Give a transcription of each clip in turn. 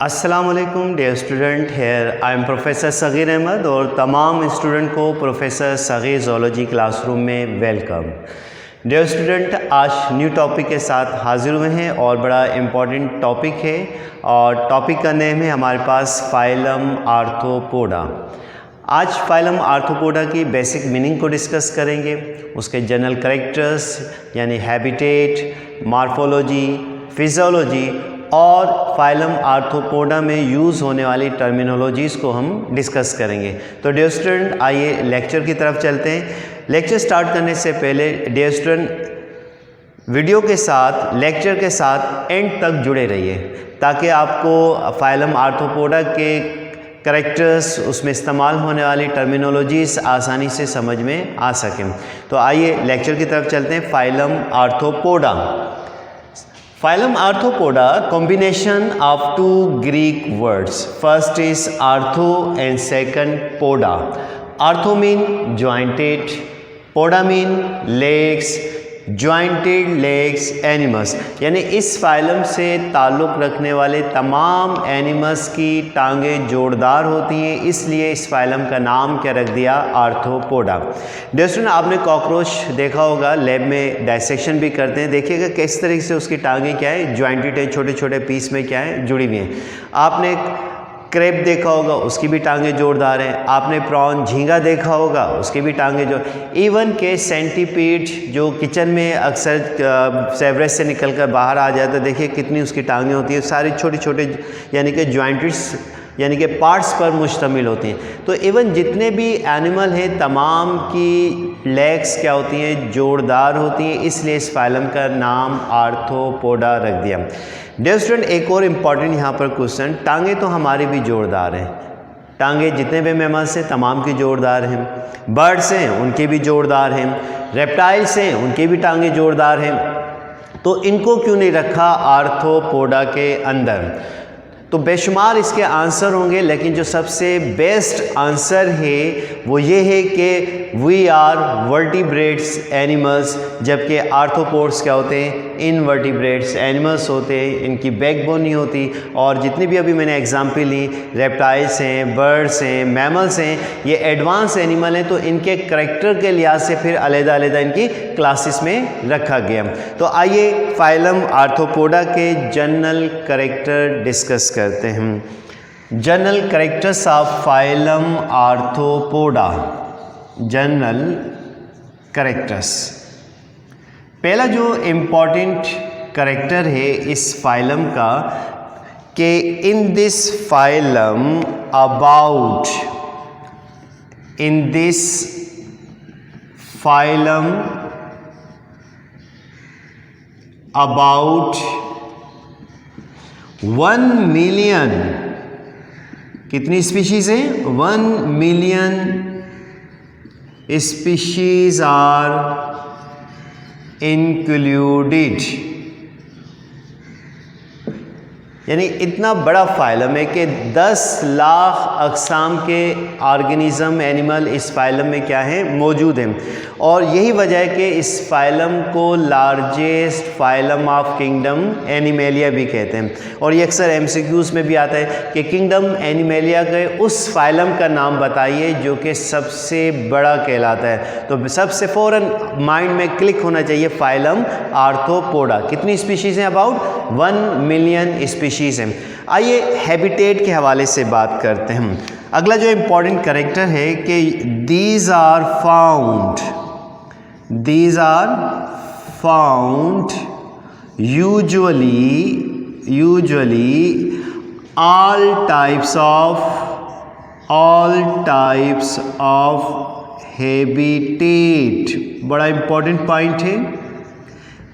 अस्सलाम वालेकुम dear student, here I am professor Sagheer Ahmad और तमाम स्टूडेंट को प्रोफेसर सगीर ज़ूलॉजी क्लासरूम में वेलकम। डियर स्टूडेंट, आज न्यू टॉपिक के साथ हाजिर हुए हैं और बड़ा इम्पॉर्टेंट टॉपिक है और टॉपिक का नेम है हमारे पास फाइलम आर्थ्रोपोडा। आज फाइलम आर्थ्रोपोडा की बेसिक मीनिंग को डिस्कस करेंगे, उसके जनरल कैरेक्टर्स यानी हैबिटेट, मॉर्फोलॉजी, फिजियोलॉजी और फाइलम आर्थ्रोपोडा में यूज़ होने वाली टर्मिनोलॉजीज़ को हम डिस्कस करेंगे। तो डियर स्टूडेंट, आइए लेक्चर की तरफ चलते हैं। लेक्चर स्टार्ट करने से पहले डियर स्टूडेंट, वीडियो के साथ, लेक्चर के साथ एंड तक जुड़े रहिए ताकि आपको फाइलम आर्थ्रोपोडा के कैरेक्टर्स, उसमें इस्तेमाल होने वाली टर्मिनोलॉजीज़ आसानी से समझ में आ सकें। तो आइए लेक्चर की तरफ चलते हैं। Phylum arthropoda. Phylum Arthropoda, combination of two Greek words. First is arthro and second poda. Arthro mean jointed, poda mean legs, jointed legs animals, यानी इस फाइलम से ताल्लुक़ रखने वाले तमाम एनिमल्स की टांगें जोड़दार होती हैं, इसलिए इस फाइलम का नाम क्या रख दिया, आर्थ्रोपोडा। दोस्तों, आपने कॉकरोच देखा होगा, लैब में डायसेक्शन भी करते हैं, देखिएगा किस तरीके से उसकी टांगें क्या है, ज्वाइंटेड है, छोटे छोटे पीस में क्या है, जुड़ी हुई हैं। आपने क्रेब देखा होगा, उसकी भी टांगें जोरदार हैं। आपने प्रॉन झींगा देखा होगा, उसकी भी टांगें जो, इवन के सेंटीपीड जो किचन में अक्सर सेवरेज से निकलकर बाहर आ जाता है, देखिए कितनी उसकी टांगें होती हैं, सारी छोटे छोटे यानी कि जॉइंट्स यानी कि पार्ट्स पर मुश्तमिल होती हैं। तो इवन जितने भी एनिमल हैं तमाम की लेग्स क्या होती हैं, जोरदार होती हैं, इसलिए इस फाइलम का नाम आर्थ्रोपोडा रख दिया। डियर स्टूडेंट, एक और इम्पॉर्टेंट यहाँ पर क्वेश्चन, टांगे तो हमारी भी जोरदार हैं, टांगे जितने भी मैमल्स हैं तमाम की जोरदार हैं, बर्ड्स हैं उनके भी जोरदार हैं, रेप्टाइल्स हैं उनके भी टांगे जोरदार हैं, तो इनको क्यों नहीं रखा आर्थ्रोपोडा के अंदर? तो बेशुमार इसके आंसर होंगे, लेकिन जो सबसे बेस्ट आंसर है वो ये है कि वी आर वर्टिब्रेट्स एनिमल्स, जबकि आर्थ्रोपोड्स क्या होते हैं, इनवर्टिब्रेट्स एनिमल्स होते हैं, इनकी बैकबोन नहीं होती। और जितनी भी अभी मैंने एग्जांपल ली, रेप्टाइल्स हैं, बर्ड्स हैं, मैमल्स हैं, ये एडवांस एनिमल हैं, तो इनके करैक्टर के लिहाज से फिर अलग-अलग इनकी क्लासेस में रखा गया। तो आइए फाइलम आर्थ्रोपोडा के जनरल कैरेक्टर डिस्कस करते हैं। General characters of phylum arthropoda. General characters, पहला जो इम्पॉर्टेंट कैरेक्टर है इस फाइलम का कि in this phylum about, in this phylum about 1 million, कितनी स्पीशीज हैं, 1 मिलियन स्पीशीज आर इंक्लूडेड। यानी इतना बड़ा फाइलम है कि 10 लाख अक़साम के ऑर्गेनिज़म, एनिमल इस फाइलम में क्या हैं, मौजूद हैं। और यही वजह है कि इस फाइलम को largest phylum of kingdom animalia भी कहते हैं। और ये अक्सर एमसीक्यूज़ में भी आता है कि किंगडम एनिमेलिया के उस फाइलम का नाम बताइए जो कि सबसे बड़ा कहलाता है। तो सबसे फ़ौरन माइंड में क्लिक होना चाहिए फाइलम आर्थ्रोपोडा। कितनी स्पीशीज़ हैं, अबाउट 1 मिलियन स्पीशीज़ हैं। आइए हैबिटेट के हवाले से बात करते हैं। अगला जो इम्पॉर्टेंट कैरेक्टर है कि these are found usually all types of habitat। बड़ा इम्पॉर्टेंट पॉइंट है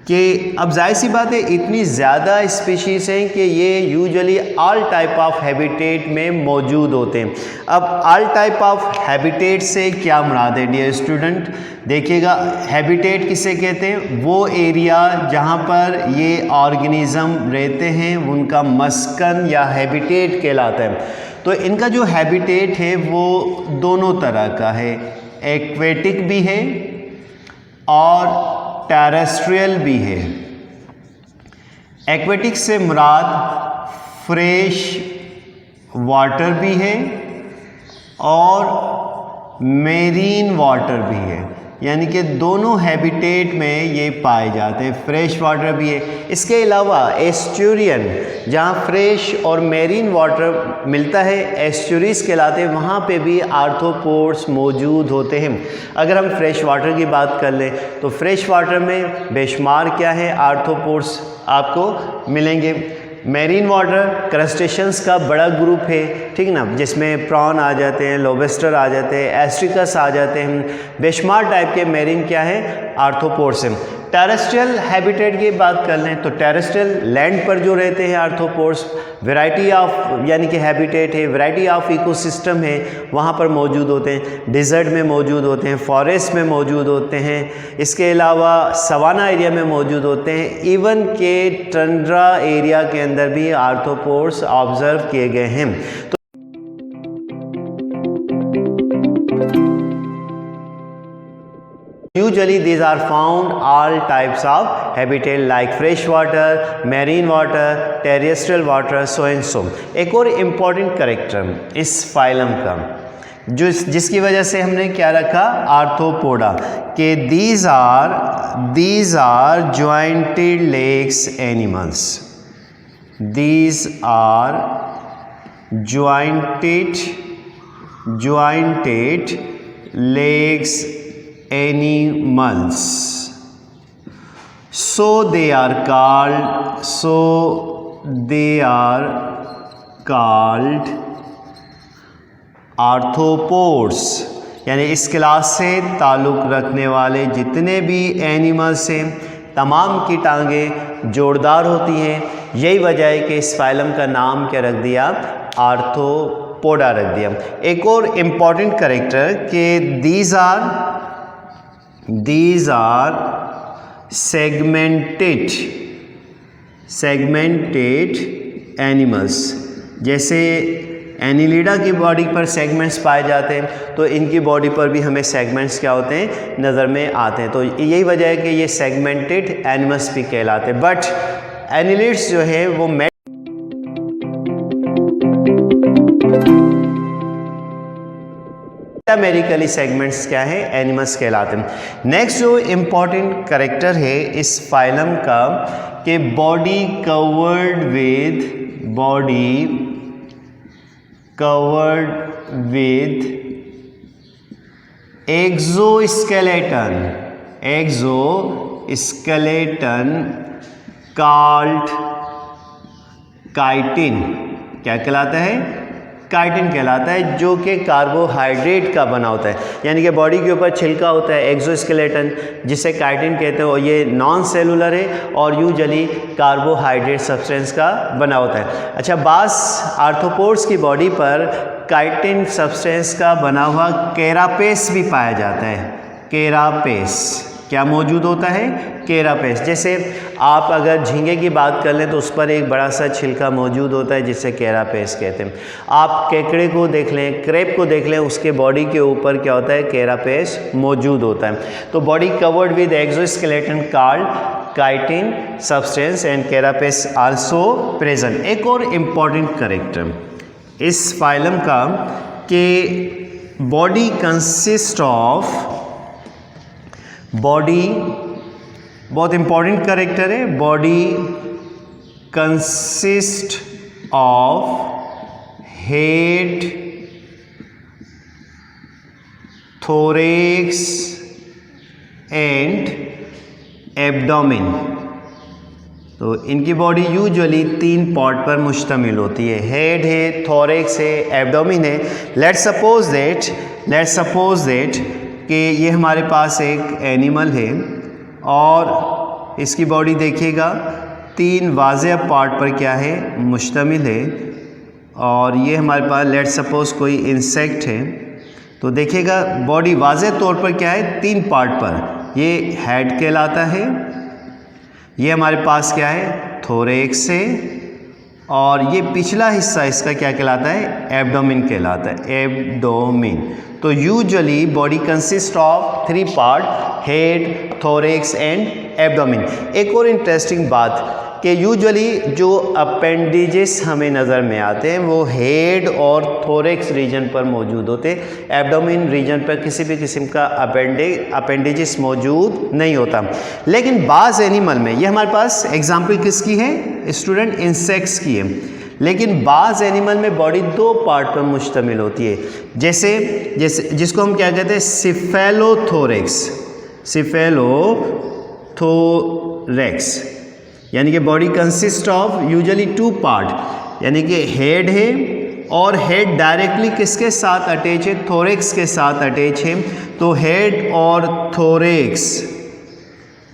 कि अब जाहिर सी बात है इतनी ज़्यादा स्पीशीज़ हैं कि ये usually all type of habitat में मौजूद होते हैं। अब ऑल टाइप ऑफ हैबिटेट से क्या मुराद है डियर स्टूडेंट, देखिएगा हैबिटेट किसे कहते हैं, वो एरिया जहाँ पर ये ऑर्गेनिज़म रहते हैं उनका मस्कन या हैबिटेट कहलाता है। तो इनका जो हैबिटेट है वो दोनों तरह का है, एक्वेटिक भी है और टेरेस्ट्रियल भी है। एक्वेटिक से मुराद फ्रेश वाटर भी है और मेरीन वाटर भी है, यानी कि दोनों हैबिटेट में ये पाए जाते हैं, फ्रेश वाटर भी है। इसके अलावा एस्चुरियन, जहाँ फ्रेश और मेरीन वाटर मिलता है, एस्चुरीज कहलाते हैं, वहाँ पे भी आर्थ्रोपोड्स मौजूद होते हैं। अगर हम फ्रेश वाटर की बात कर लें तो फ्रेश वाटर में बेशुमार क्या है आर्थ्रोपोड्स आपको मिलेंगे। मेरीन वाटर क्रस्टेशियंस का बड़ा ग्रुप है, ठीक ना, जिसमें प्रॉन आ जाते हैं, लोबस्टर आ जाते हैं, एस्ट्रिकस आ जाते हैं, बेशुमार टाइप के मेरीन क्या है आर्थ्रोपोड्स हैं। टेरेस्ट्रियल हैबिटेट की बात कर लें तो टेरेस्ट्रियल लैंड पर जो रहते हैं आर्थ्रोपोड्स, वैरायटी ऑफ यानी कि हैबिटेट है, वैरायटी ऑफ इकोसिस्टम है, वहाँ पर मौजूद होते हैं। डिज़र्ट में मौजूद होते हैं, फॉरेस्ट में मौजूद होते हैं, इसके अलावा सवाना एरिया में मौजूद होते हैं, इवन के टंड्रा एरिया के अंदर भी आर्थ्रोपोड्स ऑब्जर्व किए गए हैं। तो usually these are found all types of habitat like fresh water, marine water, terrestrial water, so and so। एक और इम्पॉर्टेंट कैरेक्टर इस फाइलम का जिसकी वजह से हमने क्या रखा आर्थ्रोपोडा के these are jointed legs animals, these are jointed legs animals, so they are called arthropods. यानी इस क्लास से ताल्लुक़ रखने वाले जितने भी एनिमल्स हैं तमाम की टांगें जोरदार होती हैं। यही वजह है कि इस फाइलम का नाम क्या रख दिया आर्थ्रोपोडा रख दिया। एक और इम्पॉर्टेंट कैरेक्टर कि these are segmented animals। जैसे एनिलिडा की बॉडी पर सेगमेंट्स पाए जाते हैं तो इनकी बॉडी पर भी हमें सेगमेंट्स क्या होते हैं नज़र में आते हैं। तो यही वजह है कि ये सेगमेंटेड एनिमल्स भी कहलाते हैं। बट एनिलिड्स जो है वो मेटामेरिकली सेगमेंट्स क्या है एनिमल्स कहलाते हैं। नेक्स्ट जो इम्पॉर्टेंट कैरेक्टर है इस फाइलम का कि body covered with exoskeleton called chitin. क्या कहलाता है काइटिन कहलाता है, जो कि कार्बोहाइड्रेट का बना होता है। यानी कि बॉडी के ऊपर छिलका होता है एक्सोस्केलेटन जिसे काइटिन कहते हैं, और ये नॉन सेलुलर है और यूजुअली कार्बोहाइड्रेट सब्सटेंस का बना होता है। अच्छा, बास आर्थ्रोपोड्स की बॉडी पर काइटिन सब्सटेंस का बना हुआ कैरापेस भी पाया जाता है। कैरापेस क्या मौजूद होता है कैरापेस। जैसे आप अगर झींगे की बात कर लें तो उस पर एक बड़ा सा छिलका मौजूद होता है जिसे कैरापेस कहते हैं। आप केकड़े को देख लें, क्रेप को देख लें, उसके बॉडी के ऊपर क्या होता है कैरापेस मौजूद होता है। तो body covered with exoskeleton called chitin substance and carapace also present. एक और इम्पॉर्टेंट कैरेक्टर इस फाइलम का कि बॉडी कंसिस्ट ऑफ बहुत इंपॉर्टेंट कैरेक्टर है, body consist of head, thorax and abdomen. तो इनकी बॉडी यूजुअली 3 पार्ट पर मुश्तमिल होती है, हेड है, थोरेक्स है, एब्डोमेन है। लेट्स सपोज दैट कि ये हमारे पास एक एनिमल है और इसकी बॉडी देखिएगा 3 वाज़ेह पार्ट पर क्या है मुश्तमिल है, और ये हमारे पास लेट्स सपोज कोई इंसेक्ट है। तो देखिएगा बॉडी वाज़ेह तौर पर क्या है 3 पार्ट पर। ये हेड कहलाता है, ये हमारे पास क्या है थोरेक्स है, और ये पिछला हिस्सा इसका क्या कहलाता है एब्डोमेन कहलाता है, एब्डोमेन। तो usually body consist of 3 part, head, thorax and abdomen. एक और इंटरेस्टिंग बात कि यूजुअली जो अपेंडिजेस हमें नज़र में आते हैं वो हेड और थोरेक्स रीजन पर मौजूद होते हैं। एब्डोमेन रीजन पर किसी भी किस्म का अपेंडिजेस मौजूद नहीं होता। लेकिन बाज़ एनिमल में, ये हमारे पास एग्जाम्पल किसकी है स्टूडेंट, इंसेक्ट्स की है, लेकिन बाज़ एनिमल में बॉडी 2 पार्ट पर मुश्तमिल होती है। जैसे जिसको हम क्या कहते हैं, सिफेलोथोरेक्स, सिफेलोथोरेक्स, यानी कि body consist of usually 2 part, यानी कि हेड है और हेड डायरेक्टली किसके साथ अटैच है, थोरेक्स के साथ अटैच है। तो हेड और थोरेक्स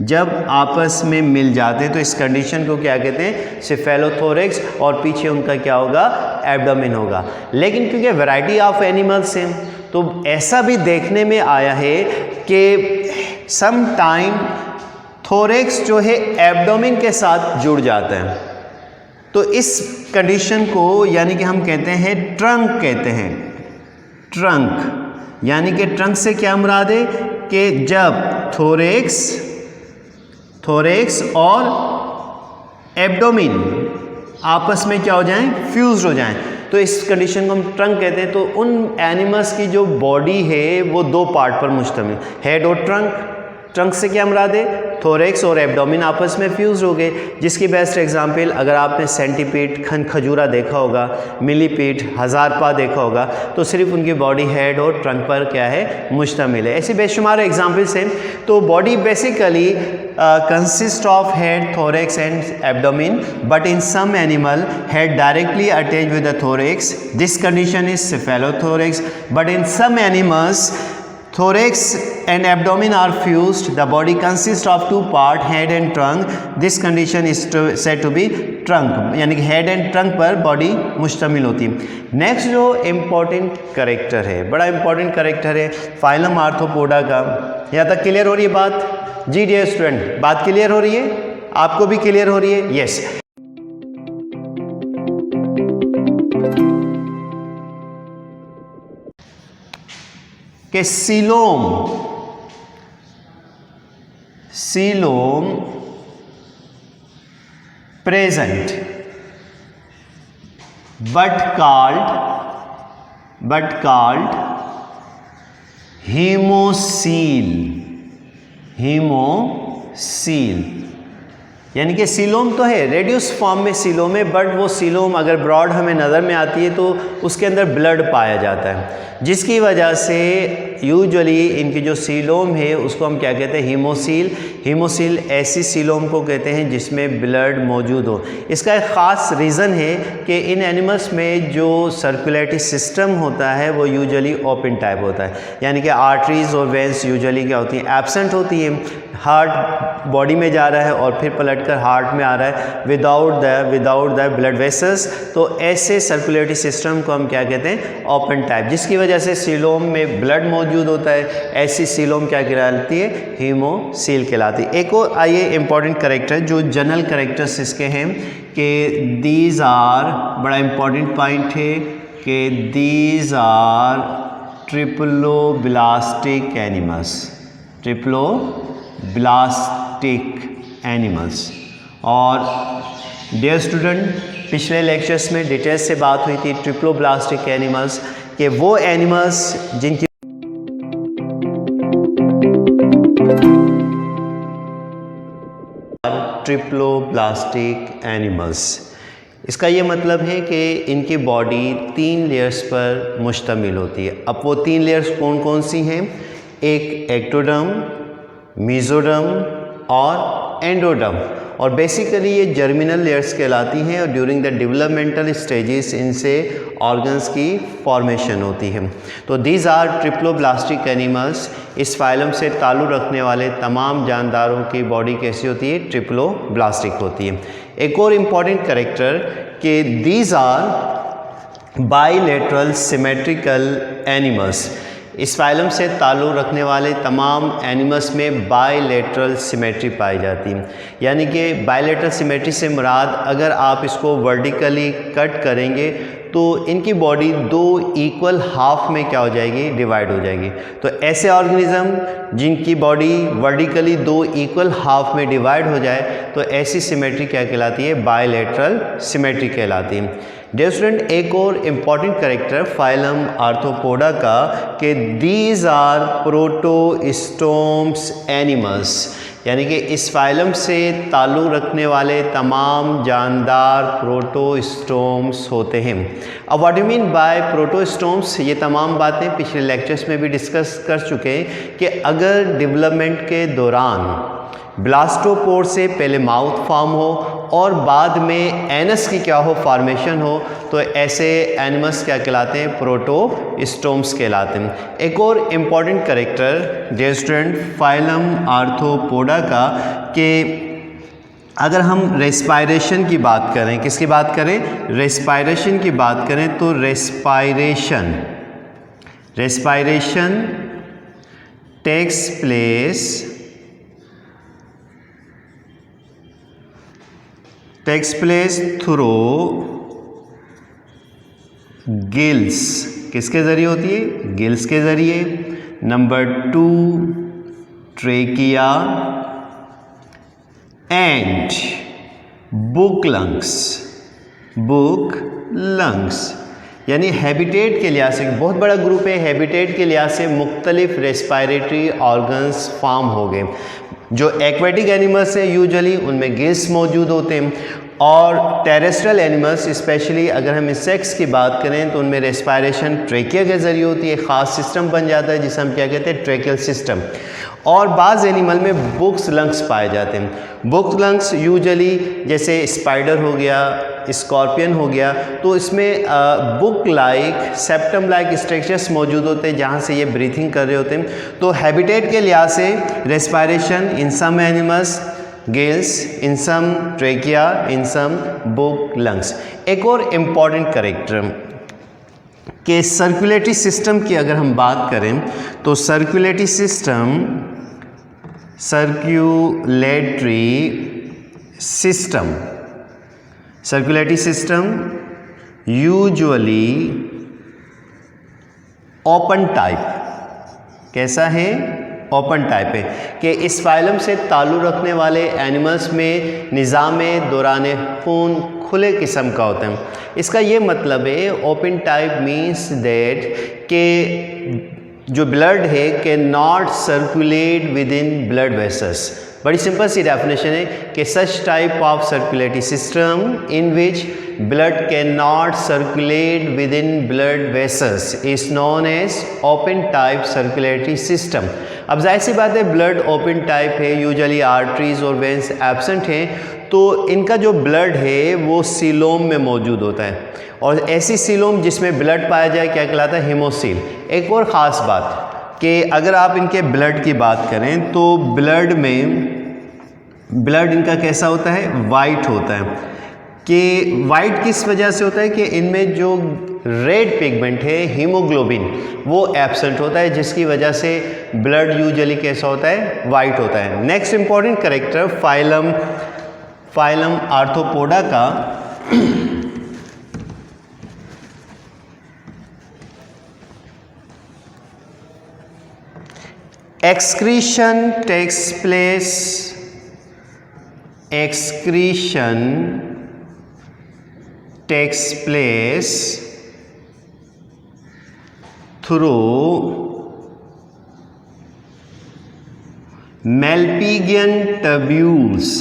जब आपस में मिल जाते हैं तो इस कंडीशन को क्या कहते हैं, सिफेलोथोरेक्स, और पीछे उनका क्या होगा, एब्डोमेन होगा। लेकिन क्योंकि वैरायटी ऑफ एनिमल्स हैं तो ऐसा भी देखने में आया है कि सम टाइम थोरेक्स जो है एब्डोमेन के साथ जुड़ जाता है। तो इस कंडीशन को यानी कि हम कहते हैं ट्रंक कहते हैं, ट्रंक। यानी कि ट्रंक से क्या मुराद है कि जब थोरेक्स और एब्डोमेन आपस में क्या हो जाएं, फ्यूज हो जाएं, तो इस कंडीशन को हम ट्रंक कहते हैं। तो उन एनिमल्स की जो बॉडी है वो 2 पार्ट पर मुश्तमिल, हेड और ट्रंक। ट्रंक से क्या मुराद है, थोरेक्स और एब्डोमेन आपस में फ्यूज हो गए। जिसकी बेस्ट एग्जांपल अगर आपने सेंटीपीड, खजूरा देखा होगा, मिलीपीड, हज़ारपा देखा होगा, तो सिर्फ उनकी बॉडी हेड और ट्रंक पर क्या है, मुश्तमिल है। ऐसे बेशुमार एग्जांपल्स हैं। तो body basically consist of head, thorax and abdomen, but in some animal head directly attach with the thorax, this condition is cephalothorax, but in some animals thorax and abdomen are fused, the body consists of 2 parts, head and trunk, this condition is said to be trunk, यानी कि head and trunk पर body मुश्तमिल होती है। Next जो important character है, बड़ा important character है फाइलम आर्थ्रोपोडा का। यहाँ तक क्लियर हो रही है बात? जी डियर स्टूडेंट, बात क्लियर हो रही है? आपको भी क्लियर हो रही है? यस। कि coelom present but called hemocoel, यानी कि सीलोम तो है, रेड्यूस फॉर्म में सीलोम है, बट वो सीलोम अगर ब्रॉड हमें नज़र में आती है तो उसके अंदर ब्लड पाया जाता है, जिसकी वजह से यूजुअली इनकी जो सीलोम है उसको हम क्या कहते हैं, हीमोसील ऐसी सीलोम को कहते हैं जिसमें ब्लड मौजूद हो। इसका एक ख़ास रीज़न है कि इन एनिमल्स में जो सर्कुलेटरी सिस्टम होता है वो यूजुअली ओपन टाइप होता है, यानी कि आर्टरीज और वेंस यूजुअली क्या होती हैं, एब्सेंट होती हैं। हार्ट बॉडी में जा रहा है और फिर पलटकर हार्ट में आ रहा है विदाउट द ब्लड वेसल्स, तो ऐसे सर्कुलेटरी सिस्टम को हम क्या कहते हैं, ओपन टाइप, जिसकी वजह से सीलोम में ब्लड मौजूद होता है। ऐसी सीलोम क्या कहलाती है, हीमोसील कहलाती है। एक और आइए इंपॉर्टेंट करेक्टर जो जनरल करेक्टर्स इसके हैं कि दीज आर, बड़ा इंपॉर्टेंट पॉइंट है कि दीज आर ट्रिप्लोब्लास्टिक एनिमल्स। और डियर स्टूडेंट, पिछले लेक्चर्स में डिटेल से बात हुई थी ट्रिप्लोब्लास्टिक एनिमल्स के, वो एनिमल्स जिनकी ट्रिप्लोब्लास्टिक एनिमल्स, इसका ये मतलब है कि इनकी बॉडी 3 लेयर्स पर मुश्तमिल होती है। अब वो 3 लेयर्स कौन कौन सी हैं, एक एक्टोडर्म, मेसोडर्म और एंडोडर्म, और बेसिकली ये जर्मिनल लेयर्स कहलाती हैं और ड्यूरिंग द डेवलपमेंटल स्टेजेस इनसे ऑर्गन्स की फॉर्मेशन होती है। तो दीज आर ट्रिप्लोब्लास्टिक एनिमल्स। इस फाइलम से ताल्लुक़ रखने वाले तमाम जानदारों की बॉडी कैसी होती है, ट्रिप्लोब्लास्टिक होती है। एक और इम्पॉर्टेंट करेक्टर कि these are bilateral symmetrical animals. इस फाइलम से ताल्लुक़ रखने वाले तमाम एनिमल्स में बायलैटरल सिमेट्री पाई जाती है। यानी कि बायलैटरल सिमेट्री से मुराद अगर आप इसको वर्टिकली कट करेंगे तो इनकी बॉडी दो इक्वल हाफ में क्या हो जाएगी, डिवाइड हो जाएगी। तो ऐसे ऑर्गेनिज्म जिनकी बॉडी वर्टिकली दो इक्वल हाफ में डिवाइड हो जाए तो ऐसी सिमेट्री क्या कहलाती है, बायलैटरल सिमेट्री कहलाती है। डियर स्टूडेंट, एक और इम्पॉर्टेंट कैरेक्टर फाइलम आर्थ्रोपोडा का कि दीज आर प्रोटोस्टोम्स एनिमल्स, यानी कि इस फाइलम से ताल्लुक़ रखने वाले तमाम जानदार प्रोटोस्टोम्स होते हैं। अब what you mean by protostomes, ये तमाम बातें पिछले लेक्चर्स में भी डिस्कस कर चुके हैं कि अगर डेवलपमेंट के दौरान ब्लास्टोपोर से पहले माउथ फॉर्म हो और बाद में एनस की क्या हो, फॉर्मेशन हो, तो ऐसे एनिमल्स क्या कहलाते हैं, प्रोटोस्टोम्स कहलाते हैं। एक और important character dear student phylum arthropoda का कि अगर हम रेस्पायरेशन की बात करें, किसकी बात करें, रेस्पायरेशन की बात करें, तो respiration takes place through gills, किसके ज़रिए होती है, गिल्स के ज़रिए। Number 2 trachea and book lungs, यानी हैबिटेट के लिहाज से बहुत बड़ा ग्रुप है। हैबिटेट के लिहाज से मुख्तलिफ रेस्पायरेटरी ऑर्गन्स फॉर्म हो गए। जो एक्वेटिक एनिमल्स हैं यूजुअली उनमें गिल्स मौजूद होते हैं, और टेरेस्ट्रियल एनिमल्स स्पेशली अगर हम इंसेक्ट्स की बात करें तो उनमें रेस्पायरेशन ट्रेकिया के ज़रिए होती है। ख़ास सिस्टम बन जाता है जिसे हम क्या कहते हैं, ट्रेकियल सिस्टम। और बाज़ एनिमल में बुक्स लंग्स पाए जाते हैं। बुक्स लंग्स यूजुअली जैसे स्पाइडर हो गया, स्कॉर्पियन हो गया, तो इसमें book like septum like structures मौजूद होते हैं जहाँ से ये ब्रीथिंग कर रहे होते हैं। तो हैबिटेट के लिहाज से रेस्पायरेशन इन सम एनिमल्स गिल्स, इन सम ट्रेकिया, इन सम बुक लंग्स। एक और इम्पॉर्टेंट कैरेक्टर कि सर्कुलेटरी सिस्टम की अगर हम बात करें तो circulatory system usually open type, कैसा है, ओपन टाइप है कि इस फाइलम से ताल्लुक़ रखने वाले एनिमल्स में निज़ाम दौरान खून खुले किस्म का होता है। इसका ये मतलब है ओपन टाइप मीन्स दैट के जो ब्लड है can not circulate with in blood vessels. बड़ी सिंपल सी डेफिनेशन है कि such type of circulatory system in which blood cannot circulate within blood vessels is known as open type circulatory system। अब जाहिर सी बात है ब्लड ओपन टाइप है, usually arteries और veins absent हैं, तो इनका जो ब्लड है वो सीलोम में मौजूद होता है, और ऐसी सीलोम जिसमें ब्लड पाया जाए क्या कहलाता है, हेमोसील। एक और ख़ास बात कि अगर आप इनके ब्लड की बात करें तो ब्लड इनका कैसा होता है, वाइट होता है। कि वाइट किस वजह से होता है कि इनमें जो रेड पिगमेंट है हीमोग्लोबिन वो एब्सेंट होता है, जिसकी वजह से ब्लड यूजुअली कैसा होता है, वाइट होता है। Next important character phylum arthropoda का excretion takes place through Malpighian tubules।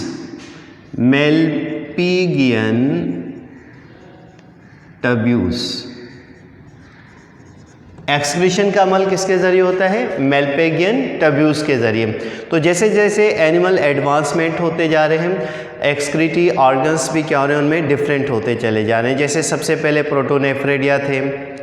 Excretion का अमल किसके ज़रिए होता है, मेल्पेगियन टब्यूल्स के ज़रिए। तो जैसे जैसे एनिमल एडवांसमेंट होते जा रहे हैं, एक्सक्रीटरी ऑर्गन्स भी क्या हो रहे हैं, उनमें डिफरेंट होते चले जा रहे हैं। जैसे सबसे पहले प्रोटोनेफ्रेडिया थे,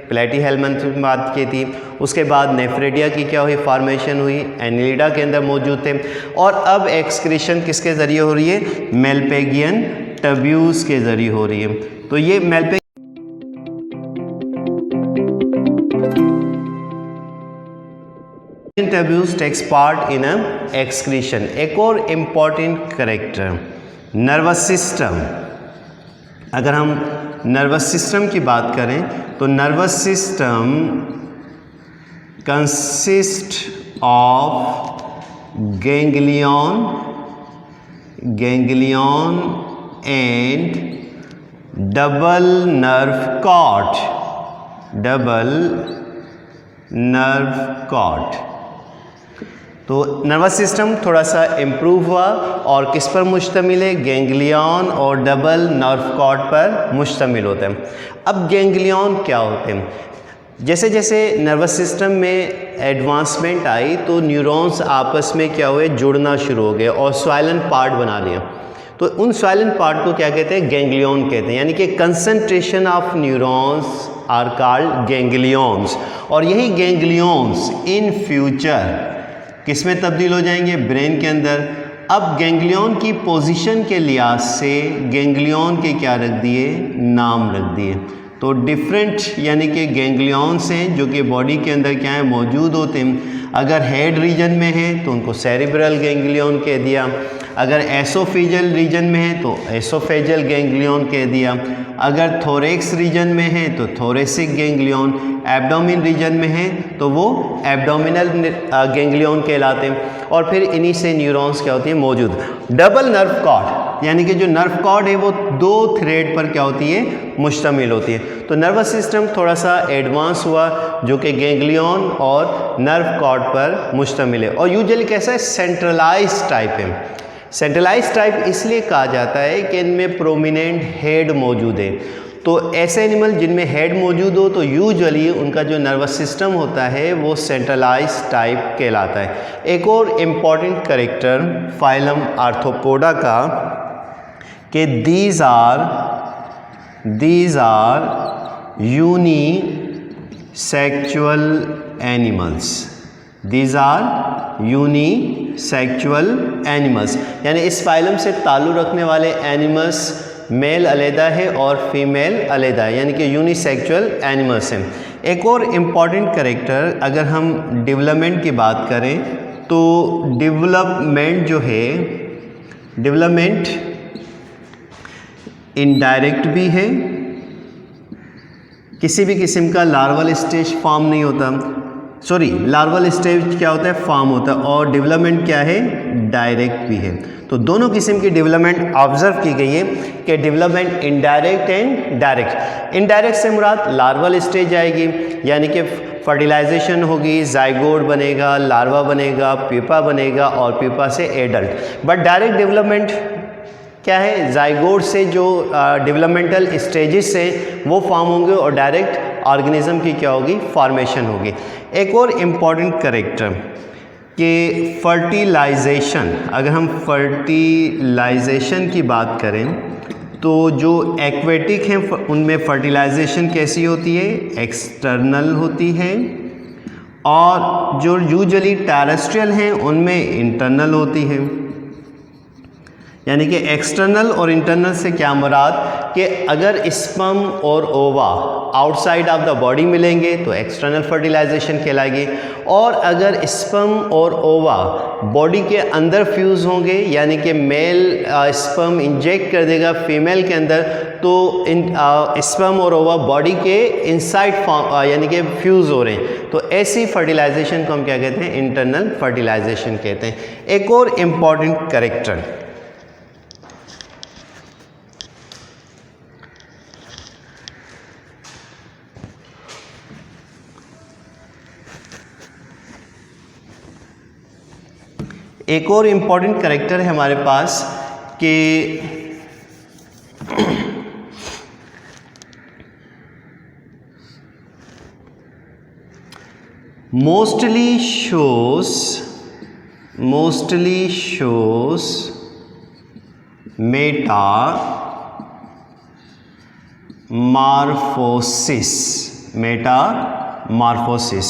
प्लेटीहेल्मिन्थ की बात की थी, उसके बाद नेफ्रेडिया की क्या हुई, फॉर्मेशन हुई, एनिलिडा के अंदर मौजूद थे, और अब एक्सक्रीशन किसके ज़रिए हो रही है, मेल्पेगियन टब्यूल्स के ज़रिए हो रही है। तो ये tubules takes part in excretion. एक और इम्पॉर्टेंट कैरेक्टर नर्वस सिस्टम। अगर हम नर्वस सिस्टम की बात करें तो nervous system consist of ganglion and double nerve cord. तो नर्वस सिस्टम थोड़ा सा इम्प्रूव हुआ और किस पर मुश्तमिल है? गैंग्लियन और डबल नर्व कॉर्ड पर मुश्तमिल होते हैं। अब गैंग्लियन क्या होते हैं? जैसे जैसे नर्वस सिस्टम में एडवांसमेंट आई तो न्यूरॉन्स आपस में क्या हुए? जुड़ना शुरू हो गए और स्वाइलेंट पार्ट बना लिया। तो उन स्वाइलेंट पार्ट को क्या कहते हैं? गैंग्लियन कहते हैं। यानी कि concentration of neurons are called ganglions. और यही गैंग्लियंस इन फ्यूचर किस में तब्दील हो जाएंगे? ब्रेन के अंदर। अब गैंग्लियन की पोजीशन के लिहाज से गैंग्लियन के क्या रख दिए? नाम रख दिए। तो डिफरेंट यानी कि गैंग्लियंस हैं जो कि बॉडी के अंदर क्या है? मौजूद होते हैं। अगर हेड रीजन में है तो उनको सेरिब्रल गैंग्लियन कह दिया। अगर एसोफेजियल रीजन में है तो एसोफेजियल गैंग्लियन कह दिया। अगर थोरेक्स रीजन में है तो थोरेसिक गैंग्लियन। एब्डोमिन रीजन में है तो वो एब्डोमिनल गैंग्लियन कहलाते हैं। और फिर इन्हीं से न्यूरॉन्स क्या होती है? मौजूद। डबल नर्व कॉर्ड यानी कि जो नर्व कॉर्ड है वो दो थ्रेड पर क्या होती है? मुश्तमिल होती है। तो नर्वस सिस्टम थोड़ा सा एडवांस हुआ जो कि गैंग्लियन और नर्व कॉर्ड पर मुश्तमिल है और यूजुअली कैसा है? सेंट्रलाइज टाइप है। सेंट्रलाइज टाइप इसलिए कहा जाता है कि इनमें प्रोमिनेंट हेड मौजूद है। तो ऐसे एनिमल जिनमें हेड मौजूद हो तो यूजुअली उनका जो नर्वस सिस्टम होता है वो सेंट्रलाइज टाइप कहलाता है। एक और इम्पॉर्टेंट कैरेक्टर फाइलम आर्थ्रोपोडा का कि these are unisexual animals. These are unisexual animals यानी इस फाइलम से ताल्लुक़ रखने वाले एनिमल्स मेल अलहदा है और फीमेल अलहदा है यानी कि यूनिसेक्सुअल एनिमल्स हैं। एक और इम्पॉर्टेंट कैरेक्टर अगर हम डेवलपमेंट की बात करें तो डेवलपमेंट जो है डेवलपमेंट इनडायरेक्ट भी है। किसी भी किस्म का लार्वल स्टेज फॉर्म नहीं होता। लार्वल स्टेज क्या होता है? फॉर्म होता है। और डेवलपमेंट क्या है? डायरेक्ट भी है। तो दोनों किस्म की डेवलपमेंट ऑब्जर्व की गई है कि development indirect and direct. Indirect से मुराद लार्वल स्टेज आएगी यानी कि फर्टिलाइजेशन होगी, जाइगोट बनेगा, लार्वा बनेगा, प्यूपा बनेगा और प्यूपा से एडल्ट। बट डायरेक्ट डेवलपमेंट क्या है? जाइगोट से जो डेवलपमेंटल स्टेजेस हैं वो फॉर्म होंगे और डायरेक्ट ऑर्गेनिज्म की क्या होगी? फॉर्मेशन होगी। एक और इम्पॉर्टेंट कैरेक्टर कि फर्टिलाइजेशन। अगर हम फर्टिलाइजेशन की बात करें तो जो एक्वेटिक हैं उनमें फर्टिलाइजेशन कैसी होती है? एक्सटर्नल होती है और जो यूजुअली टेरेस्ट्रियल हैं उनमें इंटरनल होती है। यानी कि एक्सटर्नल और इंटरनल से क्या मुराद कि अगर स्पर्म और ओवा आउटसाइड ऑफ द बॉडी मिलेंगे तो एक्सटर्नल फर्टिलाइजेशन कहलाएगी और अगर स्पर्म और ओवा बॉडी के अंदर फ्यूज़ होंगे यानी कि मेल स्पर्म इंजेक्ट कर देगा फीमेल के अंदर तो स्पर्म और ओवा बॉडी के इनसाइड यानी कि फ्यूज़ हो रहे हैं तो ऐसी फर्टिलाइजेशन को हम क्या कहते हैं? इंटरनल फर्टिलाइजेशन कहते हैं। एक और इम्पॉर्टेंट कैरेक्टर है हमारे पास कि mostly shows metamorphosis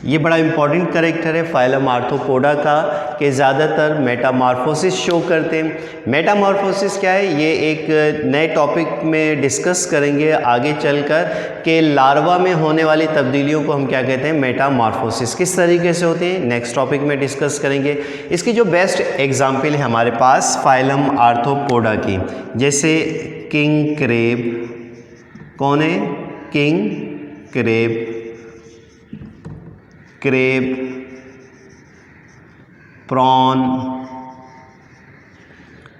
ये बड़ा इंपॉर्टेंट कैरेक्टर है फाइलम आर्थ्रोपोडा का कि ज़्यादातर मेटामॉर्फोसिस शो करते हैं। मेटामॉर्फोसिस क्या है, ये एक नए टॉपिक में डिस्कस करेंगे आगे चलकर कि लार्वा में होने वाली तब्दीलियों को हम क्या कहते हैं, मेटामॉर्फोसिस किस तरीके से होते हैं, नेक्स्ट टॉपिक में डिस्कस करेंगे। इसकी जो बेस्ट एग्जाम्पल है हमारे पास फाइलम आर्थ्रोपोडा की, जैसे किंग क्रेब, कौन है, king crab, crab, prawn,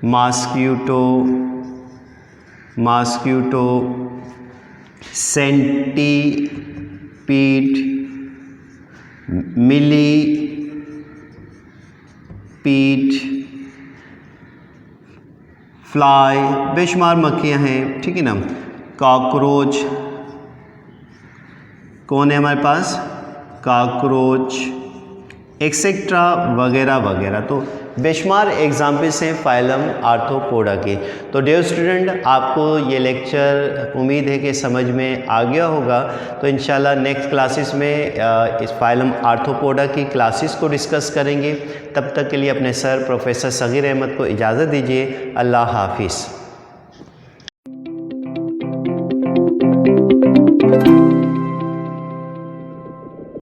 mosquito, centipede, millipede, fly, बेशुमार मक्खियाँ हैं, ठीक है ना, कॉकरोच, कौन है हमारे पास, कॉकरोच, एक्सेट्रा वगैरह वगैरह। तो बेशुमार एग्जाम्पल्स हैं फाइलम आर्थ्रोपोडा के। तो डियर स्टूडेंट, आपको ये लेक्चर उम्मीद है कि समझ में आ गया होगा। तो इंशाल्लाह नेक्स्ट क्लासेस में इस फाइलम आर्थ्रोपोडा की क्लासेस को डिस्कस करेंगे। तब तक के लिए अपने सर प्रोफेसर सगीर अहमद को इजाज़त दीजिए। अल्लाह हाफिज़।